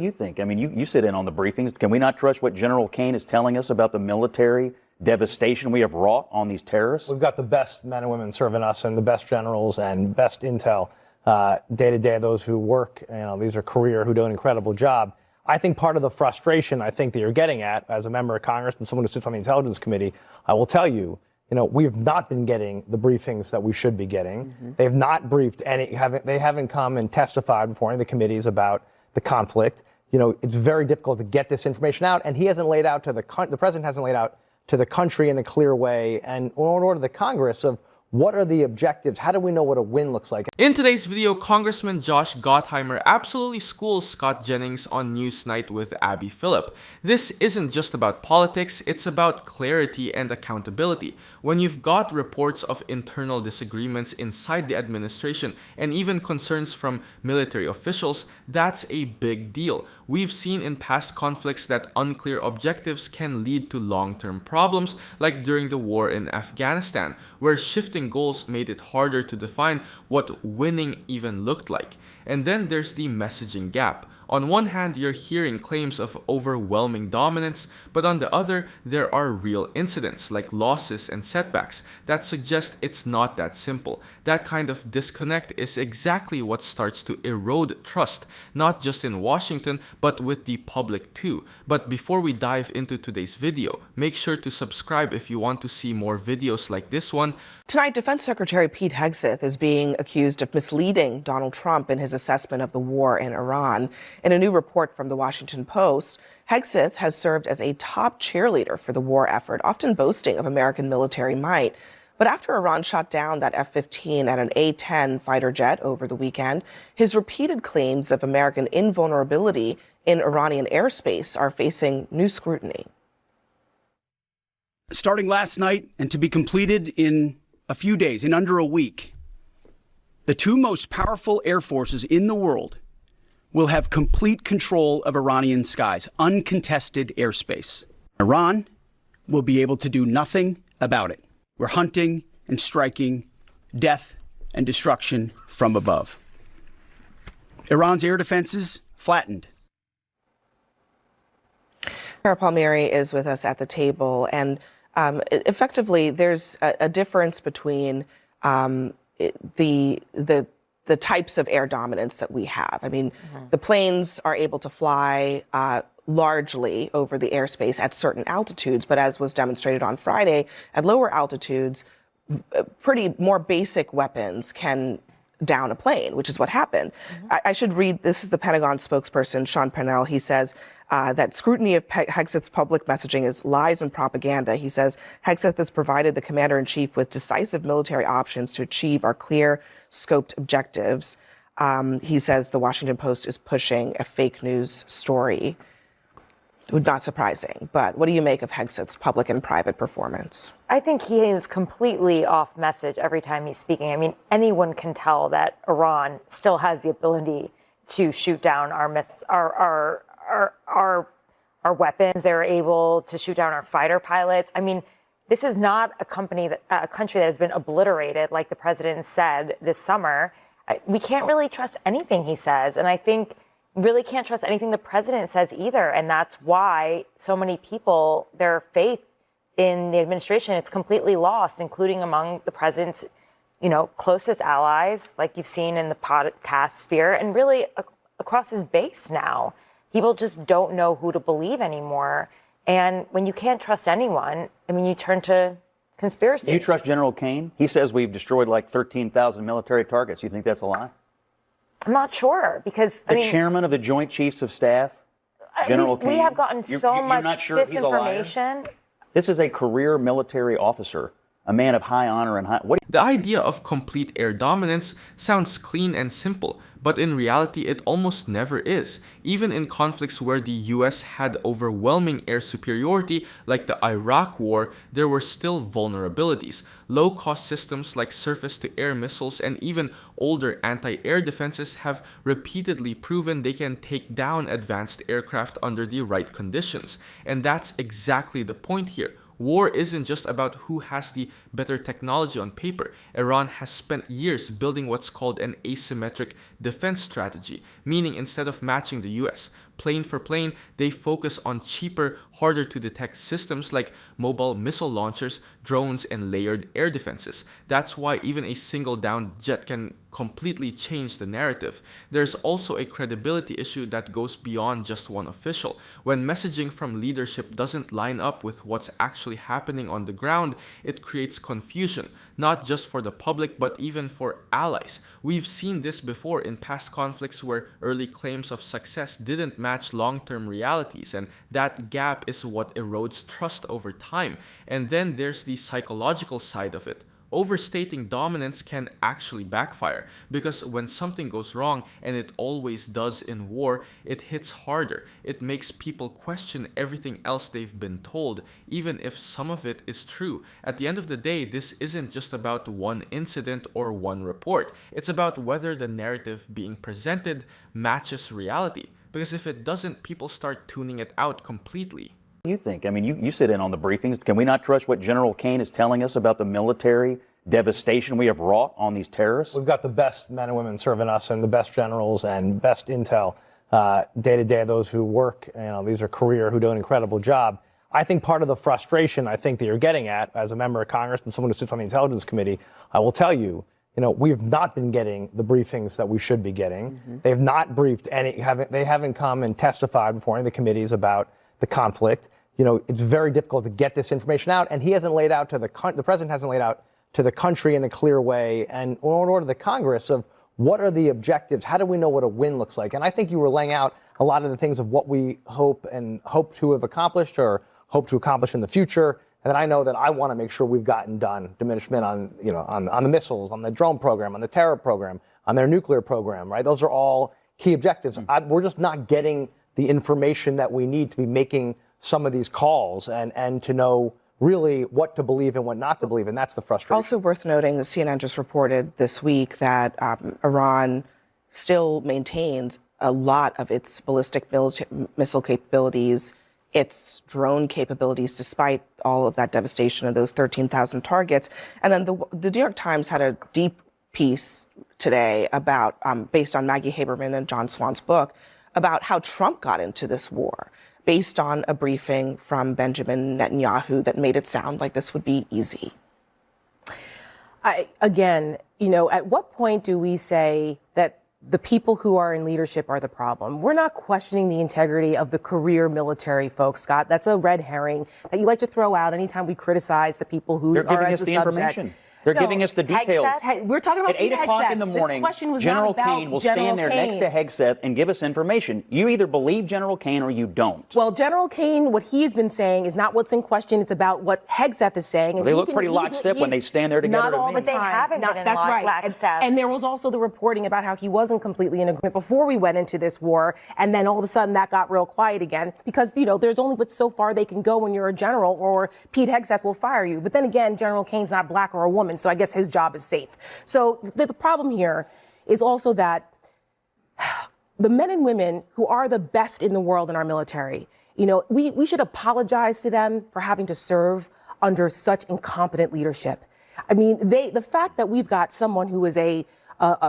You think? I mean, you sit in on the briefings. Can we not trust what General Kane is telling us about the military devastation we have wrought on these terrorists? We've got the best men and women serving us and the best generals and best intel day to day, those who work, these are career who do an incredible job. I think part of the frustration I think that you're getting at as a member of Congress and someone who sits on the Intelligence Committee, I will tell you, we have not been getting the briefings that we should be getting. Mm-hmm. They have not briefed they haven't come and testified before any of the committees about the conflict. It's very difficult to get this information out, and he hasn't laid out to the president hasn't laid out to the country in a clear way and or to the Congress of what are the objectives? How do we know what a win looks like? In today's video, Congressman Josh Gottheimer absolutely schools Scott Jennings on Newsnight with Abby Phillip. This isn't just about politics, it's about clarity and accountability. When you've got reports of internal disagreements inside the administration and even concerns from military officials, that's a big deal. We've seen in past conflicts that unclear objectives can lead to long-term problems, like during the war in Afghanistan, where shifting goals made it harder to define what winning even looked like. And then there's the messaging gap. On one hand, you're hearing claims of overwhelming dominance, but on the other, there are real incidents like losses and setbacks that suggest it's not that simple. That kind of disconnect is exactly what starts to erode trust, not just in Washington, but with the public too. But before we dive into today's video, make sure to subscribe if you want to see more videos like this one. Tonight, Defense Secretary Pete Hegseth is being accused of misleading Donald Trump in his assessment of the war in Iran. In a new report from the Washington Post, Hegseth has served as a top cheerleader for the war effort, often boasting of American military might. But after Iran shot down that F-15 and an A-10 fighter jet over the weekend, his repeated claims of American invulnerability in Iranian airspace are facing new scrutiny. Starting last night and to be completed in a few days, in under a week, the two most powerful air forces in the world will have complete control of Iranian skies, uncontested airspace. Iran will be able to do nothing about it. We're hunting and striking death and destruction from above. Iran's air defenses flattened. Cara Palmieri is with us at the table, and effectively there's a difference between the types of air dominance that we have. I mean, the planes are able to fly largely over the airspace at certain altitudes, but as was demonstrated on Friday, at lower altitudes, pretty more basic weapons can down a plane, which is what happened. I should read, this is the Pentagon spokesperson, Sean Parnell. He says that scrutiny of Hegseth's public messaging is lies and propaganda. He says Hegseth has provided the commander-in-chief with decisive military options to achieve our clear scoped objectives. He says the Washington Post is pushing a fake news story. Not surprising, but what do you make of Hegseth's public and private performance? I think he is completely off message every time he's speaking. I mean, anyone can tell that Iran still has the ability to shoot down our weapons. They're able to shoot down our fighter pilots. I mean, this is not a country that has been obliterated, like the president said this summer. We can't really trust anything he says, and I think really can't trust anything the president says either. And that's why so many people, their faith in the administration, it's completely lost, including among the president's, closest allies, like you've seen in the podcast sphere, and really across his base now. People just don't know who to believe anymore. And when you can't trust anyone, I mean, you turn to conspiracy. Do you trust General Kane? He says we've destroyed like 13,000 military targets. You think that's a lie? I'm not sure, because the chairman of the Joint Chiefs of Staff, General Kane. We have gotten so much disinformation. This is a career military officer, a man of high honor and high. The idea of complete air dominance sounds clean and simple, but in reality it almost never is. Even in conflicts where the US had overwhelming air superiority, like the Iraq War, there were still vulnerabilities. Low-cost systems like surface-to-air missiles and even older anti-air defenses have repeatedly proven they can take down advanced aircraft under the right conditions. And that's exactly the point here. War isn't just about who has the better technology on paper. Iran has spent years building what's called an asymmetric defense strategy, meaning instead of matching the US, plane for plane, they focus on cheaper, harder to detect systems like mobile missile launchers, drones, and layered air defenses. That's why even a single downed jet can completely change the narrative. There's also a credibility issue that goes beyond just one official. When messaging from leadership doesn't line up with what's actually happening on the ground, it creates confusion, not just for the public, but even for allies. We've seen this before in past conflicts where early claims of success didn't match long-term realities, and that gap is what erodes trust over time. And then there's the psychological side of it. Overstating dominance can actually backfire, because when something goes wrong, and it always does in war, it hits harder. It makes people question everything else they've been told, even if some of it is true. At the end of the day, this isn't just about one incident or one report. It's about whether the narrative being presented matches reality. Because if it doesn't, people start tuning it out completely. You think? I mean, you sit in on the briefings. Can we not trust what General Kane is telling us about the military devastation we have wrought on these terrorists? We've got the best men and women serving us and the best generals and best intel day to day, those who work, these are career, who do an incredible job. I think part of the frustration I think that you're getting at as a member of Congress and someone who sits on the Intelligence Committee, I will tell you, we have not been getting the briefings that we should be getting. Mm-hmm. They have not briefed they haven't come and testified before any of the committees about the conflict. It's very difficult to get this information out, and he hasn't laid out the president hasn't laid out to the country in a clear way and or in order to the Congress of what are the objectives, how do we know what a win looks like? And I think you were laying out a lot of the things of what we hope to have accomplished or hope to accomplish in the future. And I know that I want to make sure we've gotten done diminishment on the missiles, on the drone program, on the terror program, on their nuclear program, right? Those are all key objectives. We're just not getting the information that we need to be making some of these calls and to know really what to believe and what not to believe, and that's the frustration. Also worth noting that CNN just reported this week that Iran still maintains a lot of its ballistic missile capabilities, its drone capabilities, despite all of that devastation of those 13,000 targets. And then the New York Times had a deep piece today about, based on Maggie Haberman and John Swan's book, about how Trump got into this war, based on a briefing from Benjamin Netanyahu that made it sound like this would be easy. Again, at what point do we say that the people who are in leadership are the problem? We're not questioning the integrity of the career military folks, Scott. That's a red herring that you like to throw out anytime we criticize the people who They're are giving at us the the subject. information. They're giving us the details. We're talking about at 8 o'clock in the morning. General Kane will stand there next to Hegseth and give us information. You either believe General Kane or you don't. Well, General Kane, what he's been saying is not what's in question. It's about what Hegseth is saying. Well, they look pretty lockstep when they stand there together. Not all the time. They haven't been in That's right. lockstep. And there was also the reporting about how he wasn't completely in agreement before we went into this war, and then all of a sudden that got real quiet again because there's only but so far they can go when you're a general, or Pete Hegseth will fire you. But then again, General Kane's not black or a woman, so I guess his job is safe. So the problem here is also that the men and women who are the best in the world in our military, we should apologize to them for having to serve under such incompetent leadership. I mean, the fact that we've got someone who is a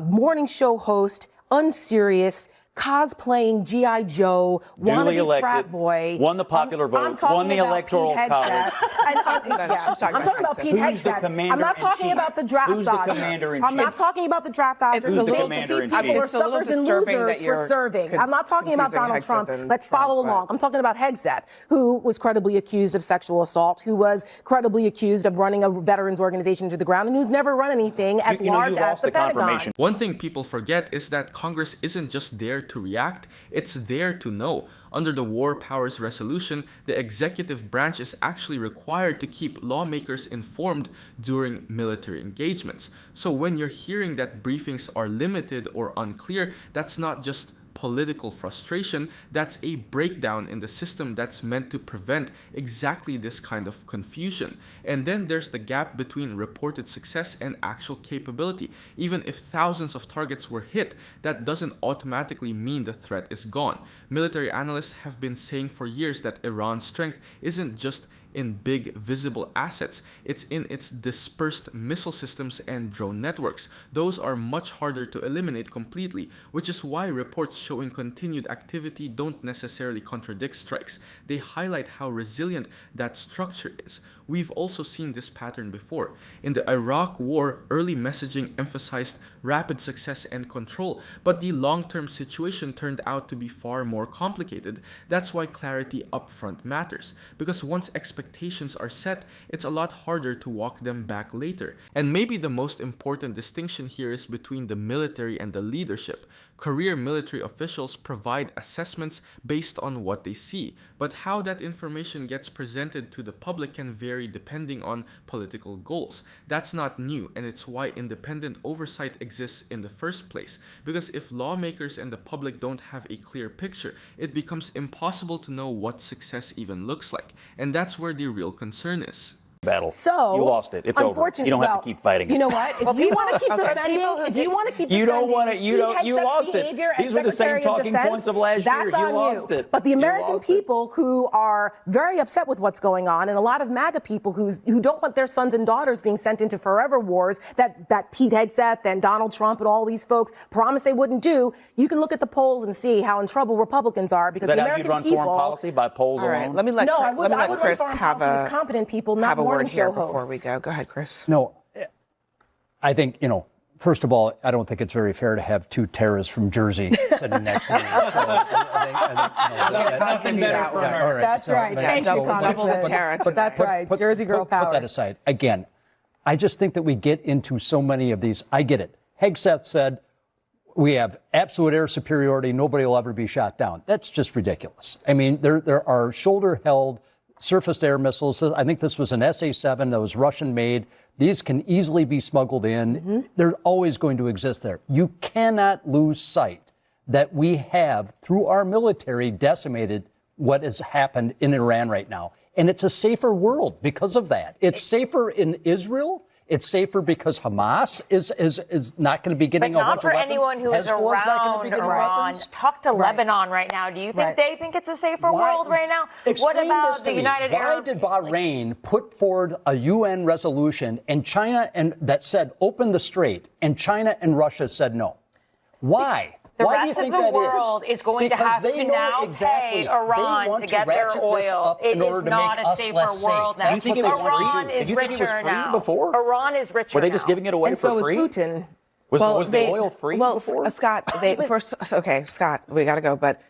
morning show host, unserious, cosplaying G.I. Joe, wannabe frat boy. Won the popular vote, won the electoral college. I'm talking about Pete Hegseth. I'm not talking about the draft dodgers. Who's the commander-in-chief? I'm not talking about the draft dodgers. Who's the commander-in-chief? People who are suckers and losers for serving. I'm not talking about Donald Trump. Let's follow along. I'm talking about Hegseth, who was credibly accused of sexual assault, who was credibly accused of running a veterans organization to the ground, and who's never run anything as large as the Pentagon. One thing people forget is that Congress isn't just there to react, it's there to know. Under the War Powers Resolution, the executive branch is actually required to keep lawmakers informed during military engagements. So when you're hearing that briefings are limited or unclear, that's not just political frustration, that's a breakdown in the system that's meant to prevent exactly this kind of confusion. And then there's the gap between reported success and actual capability. Even if thousands of targets were hit, that doesn't automatically mean the threat is gone. Military analysts have been saying for years that Iran's strength isn't just in big visible assets. It's in its dispersed missile systems and drone networks. Those are much harder to eliminate completely, which is why reports showing continued activity don't necessarily contradict strikes. They highlight how resilient that structure is. We've also seen this pattern before. In the Iraq War, early messaging emphasized rapid success and control, but the long-term situation turned out to be far more complicated. That's why clarity upfront matters, because once expectations are set, it's a lot harder to walk them back later. And maybe the most important distinction here is between the military and the leadership. Career military officials provide assessments based on what they see, but how that information gets presented to the public can vary depending on political goals. That's not new, and it's why independent oversight exists in the first place. Because if lawmakers and the public don't have a clear picture, it becomes impossible to know what success even looks like. And that's where the real concern is. Battle. So you lost it. It's over. You don't have to keep fighting it. You know what? If you want to keep defending, if you want to keep defending, you don't want to. You lost it. These were the same talking points of last year. You lost it. But the American people who are very upset with what's going on, and a lot of MAGA people who don't want their sons and daughters being sent into forever wars that Pete Hegseth and Donald Trump and all these folks promised they wouldn't do. You can look at the polls and see how in trouble Republicans are because is that the how American you'd run people. foreign policy by polls All right, alone? let me let Chris have a competent people, not have a word morning here show before hosts. we go. Go ahead, Chris. No, I think, first of all, I don't think it's very fair to have two terrorists from Jersey sitting next to me. So Nothing better for America. That's right. Thank you, double the terror. But that's right. Jersey girl power. Put that aside. Again, I just think that we get into so many of these. I get it. Hegseth said we have absolute air superiority. Nobody will ever be shot down. That's just ridiculous. I mean, there are shoulder-held surface air missiles. I think this was an SA-7 that was Russian-made. These can easily be smuggled in. Mm-hmm. They're always going to exist there. You cannot lose sight that we have, through our military, decimated what has happened in Iran right now. And it's a safer world because of that. It's safer in Israel. It's safer because Hamas is not going to be getting a bunch of weapons. But not for anyone who is around Iran. Talk to Lebanon right now. Do you think they think it's a safer world right now? Explain what about this to the me. United Why Arab? did Bahrain put forward a UN resolution and China that said open the strait, and China and Russia said no? Why? The Why rest do you think of the that world is going to have to now pay Iran to get their oil. It is not a safer world now. You think it was Iran free? is Did you think it was richer free now. before? Iran is richer Were they now. just giving it away And for so free? is Putin. Was the oil free before? Scott, Scott, we got to go. But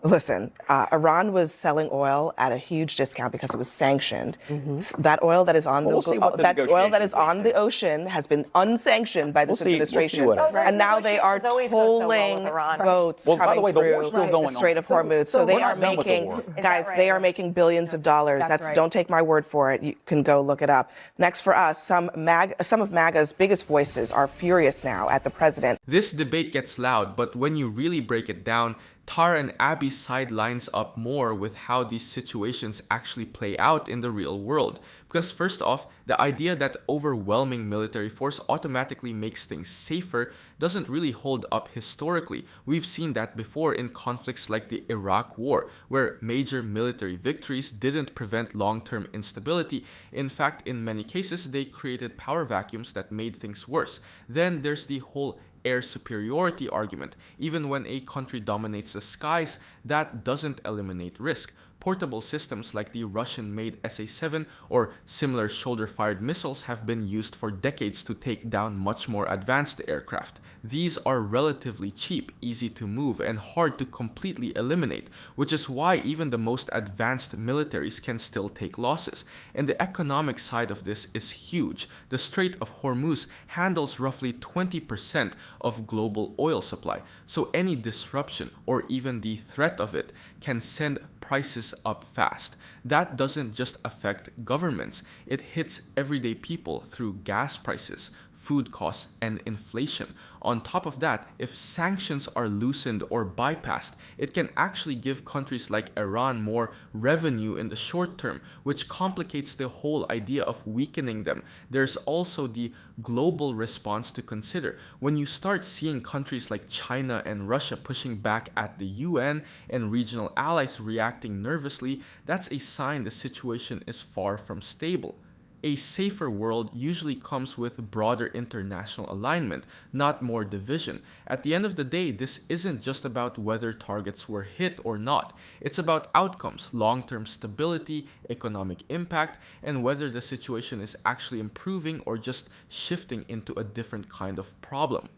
listen, Iran was selling oil at a huge discount because it was sanctioned. Mm-hmm. That oil that is on the ocean has been unsanctioned by this administration, and now they are tolling boats coming through the Strait of Hormuz. So they are making, guys, they are making billions of dollars. Don't take my word for it. You can go look it up. Next for us, some of MAGA's biggest voices are furious now at the president. This debate gets loud, but when you really break it down, Tara and Abby's side lines up more with how these situations actually play out in the real world. Because first off, the idea that overwhelming military force automatically makes things safer doesn't really hold up historically. We've seen that before in conflicts like the Iraq War, where major military victories didn't prevent long-term instability. In fact, in many cases, they created power vacuums that made things worse. Then there's the whole air superiority argument. Even when a country dominates the skies, that doesn't eliminate risk. Portable systems like the Russian-made SA-7 or similar shoulder-fired missiles have been used for decades to take down much more advanced aircraft. These are relatively cheap, easy to move, and hard to completely eliminate, which is why even the most advanced militaries can still take losses. And the economic side of this is huge. The Strait of Hormuz handles roughly 20% of global oil supply, so any disruption or even the threat of it can send prices up fast. That doesn't just affect governments, it hits everyday people through gas prices, food costs, and inflation. On top of that, if sanctions are loosened or bypassed, it can actually give countries like Iran more revenue in the short term, which complicates the whole idea of weakening them. There's also the global response to consider. When you start seeing countries like China and Russia pushing back at the UN and regional allies reacting nervously, that's a sign the situation is far from stable. A safer world usually comes with broader international alignment, not more division. At the end of the day, this isn't just about whether targets were hit or not. It's about outcomes, long-term stability, economic impact, and whether the situation is actually improving or just shifting into a different kind of problem.